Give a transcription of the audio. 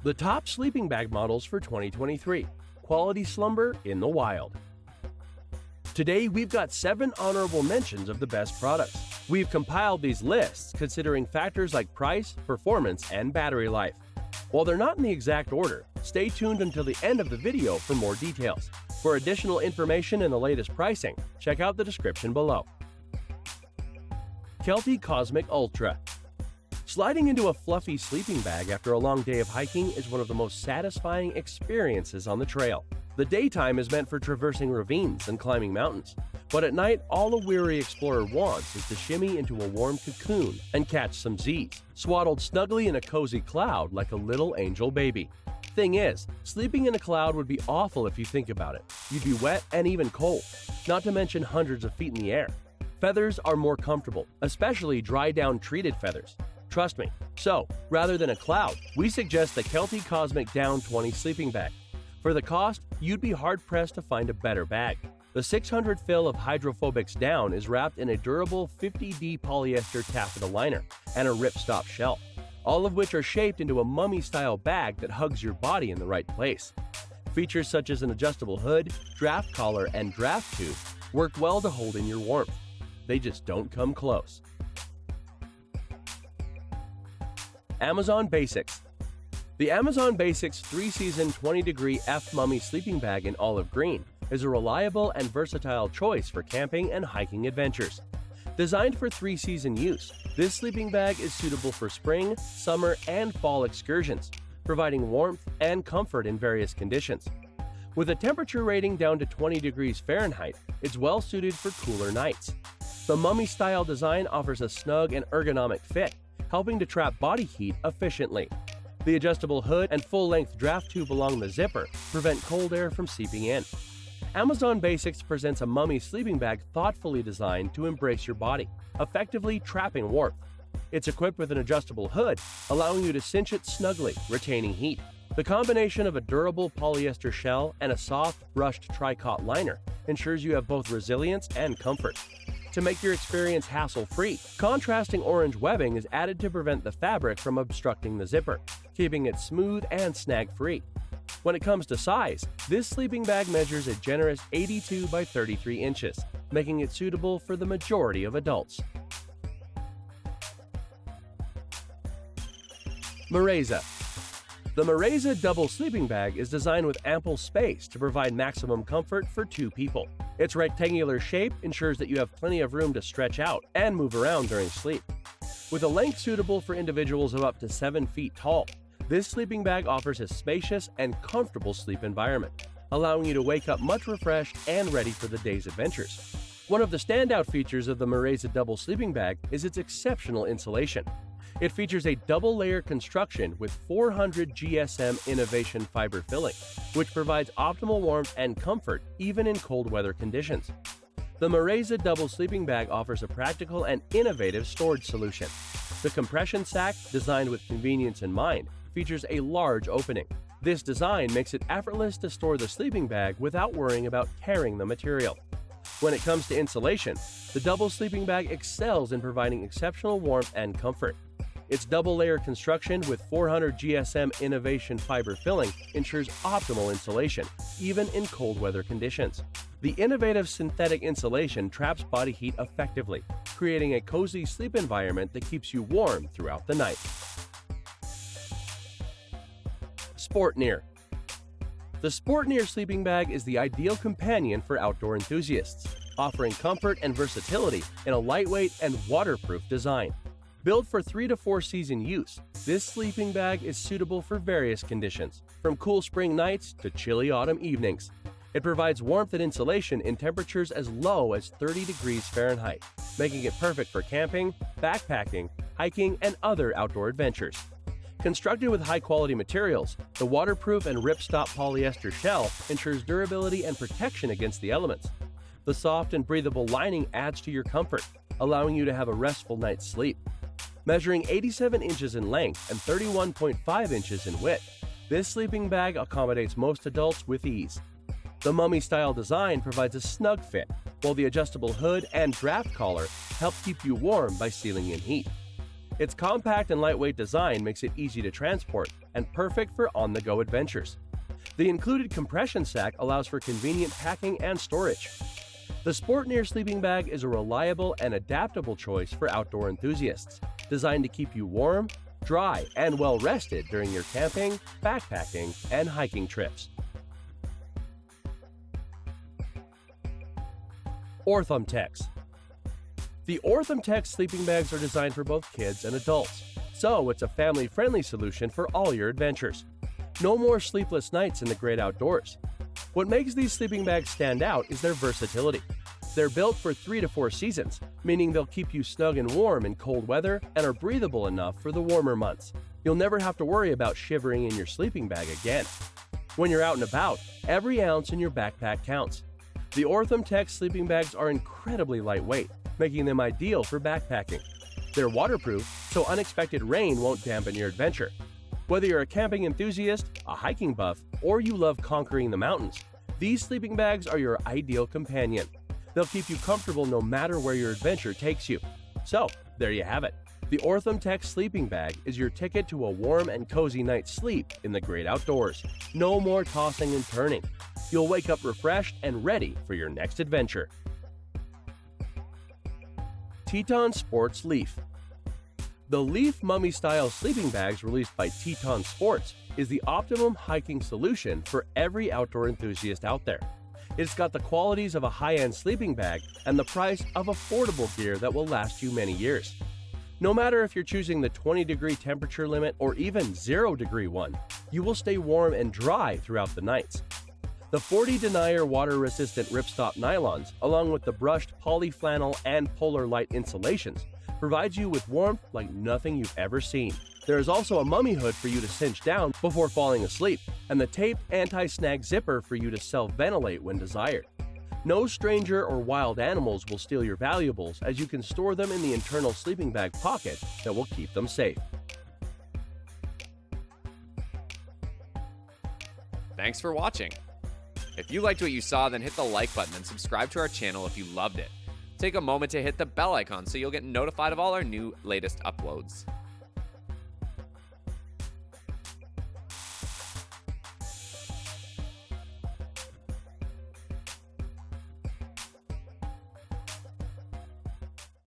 The top sleeping bag models for 2023. Quality slumber in the wild. Today, we've got 7 honorable mentions of the best products. We've compiled these lists considering factors like price, performance, and battery life. While they're not in the exact order, stay tuned until the end of the video for more details. For additional information and the latest pricing, check out the description below. Kelty Cosmic Ultra. Sliding into a fluffy sleeping bag after a long day of hiking is one of the most satisfying experiences on the trail. The daytime is meant for traversing ravines and climbing mountains, but at night all a weary explorer wants is to shimmy into a warm cocoon and catch some Z's, swaddled snugly in a cozy cloud like a little angel baby. Thing is, sleeping in a cloud would be awful if you think about it. You'd be wet and even cold, not to mention hundreds of feet in the air. Feathers are more comfortable, especially DriDown-treated feathers. Trust me. So, rather than a cloud, we suggest the Kelty Cosmic Down 20 sleeping bag. For the cost, you'd be hard-pressed to find a better bag. The 600 fill of hydrophobics down is wrapped in a durable 50D polyester taffeta liner and a ripstop shell, all of which are shaped into a mummy-style bag that hugs your body in the right place. Features such as an adjustable hood, draft collar, and draft tube work well to hold in your warmth. They just don't come close. Amazon Basics. The Amazon Basics 3-season 20-degree F Mummy sleeping bag in olive green is a reliable and versatile choice for camping and hiking adventures. Designed for 3-season use, this sleeping bag is suitable for spring, summer, and fall excursions, providing warmth and comfort in various conditions. With a temperature rating down to 20 degrees Fahrenheit, it's well suited for cooler nights. The mummy-style design offers a snug and ergonomic fit, helping to trap body heat efficiently. The adjustable hood and full-length draft tube along the zipper prevent cold air from seeping in. Amazon Basics presents a mummy sleeping bag thoughtfully designed to embrace your body, effectively trapping warmth. It's equipped with an adjustable hood, allowing you to cinch it snugly, retaining heat. The combination of a durable polyester shell and a soft, brushed tricot liner ensures you have both resilience and comfort. To make your experience hassle-free, contrasting orange webbing is added to prevent the fabric from obstructing the zipper, keeping it smooth and snag-free. When it comes to size, this sleeping bag measures a generous 82 by 33 inches, making it suitable for the majority of adults. Mereza. The Mereza double sleeping bag is designed with ample space to provide maximum comfort for 2 people. Its rectangular shape ensures that you have plenty of room to stretch out and move around during sleep. With a length suitable for individuals of up to 7 feet tall, this sleeping bag offers a spacious and comfortable sleep environment, allowing you to wake up much refreshed and ready for the day's adventures. One of the standout features of the Mereza double sleeping bag is its exceptional insulation. It features a double-layer construction with 400 GSM innovation fiber filling, which provides optimal warmth and comfort even in cold weather conditions. The Mereza double sleeping bag offers a practical and innovative storage solution. The compression sack, designed with convenience in mind, features a large opening. This design makes it effortless to store the sleeping bag without worrying about tearing the material. When it comes to insulation, the double sleeping bag excels in providing exceptional warmth and comfort. Its double-layer construction with 400 GSM innovation fiber filling ensures optimal insulation, even in cold weather conditions. The innovative synthetic insulation traps body heat effectively, creating a cozy sleep environment that keeps you warm throughout the night. Sportneer. The Sportneer sleeping bag is the ideal companion for outdoor enthusiasts, offering comfort and versatility in a lightweight and waterproof design. Built for 3 to 4 season use, this sleeping bag is suitable for various conditions, from cool spring nights to chilly autumn evenings. It provides warmth and insulation in temperatures as low as 30 degrees Fahrenheit, making it perfect for camping, backpacking, hiking, and other outdoor adventures. Constructed with high-quality materials, the waterproof and ripstop polyester shell ensures durability and protection against the elements. The soft and breathable lining adds to your comfort, allowing you to have a restful night's sleep. Measuring 87 inches in length and 31.5 inches in width, this sleeping bag accommodates most adults with ease. The mummy-style design provides a snug fit, while the adjustable hood and draft collar help keep you warm by sealing in heat. Its compact and lightweight design makes it easy to transport and perfect for on-the-go adventures. The included compression sack allows for convenient packing and storage. The Sportneer sleeping bag is a reliable and adaptable choice for outdoor enthusiasts, designed to keep you warm, dry, and well-rested during your camping, backpacking, and hiking trips. Oram Tech. The Oram Tech sleeping bags are designed for both kids and adults, so it's a family-friendly solution for all your adventures. No more sleepless nights in the great outdoors. What makes these sleeping bags stand out is their versatility. They're built for 3 to 4 seasons, meaning they'll keep you snug and warm in cold weather and are breathable enough for the warmer months. You'll never have to worry about shivering in your sleeping bag again. When you're out and about, every ounce in your backpack counts. The Oram Tech sleeping bags are incredibly lightweight, making them ideal for backpacking. They're waterproof, so unexpected rain won't dampen your adventure. Whether you're a camping enthusiast, a hiking buff, or you love conquering the mountains, these sleeping bags are your ideal companion. They'll keep you comfortable no matter where your adventure takes you. So, there you have it. The Oram Tech sleeping bag is your ticket to a warm and cozy night's sleep in the great outdoors. No more tossing and turning. You'll wake up refreshed and ready for your next adventure. Teton Sports Leaf. The Leaf Mummy-style sleeping bags released by Teton Sports is the optimum hiking solution for every outdoor enthusiast out there. It's got the qualities of a high-end sleeping bag and the price of affordable gear that will last you many years. No matter if you're choosing the 20-degree temperature limit or even 0-degree one, you will stay warm and dry throughout the nights. The 40 denier water-resistant ripstop nylons, along with the brushed polyflannel and polar light insulations, provides you with warmth like nothing you've ever seen. There is also a mummy hood for you to cinch down before falling asleep, and the taped anti-snag zipper for you to self-ventilate when desired. No stranger or wild animals will steal your valuables, as you can store them in the internal sleeping bag pocket that will keep them safe. Thanks for watching. If you liked what you saw, then hit the like button and subscribe to our channel if you loved it. Take a moment to hit the bell icon so you'll get notified of all our new latest uploads.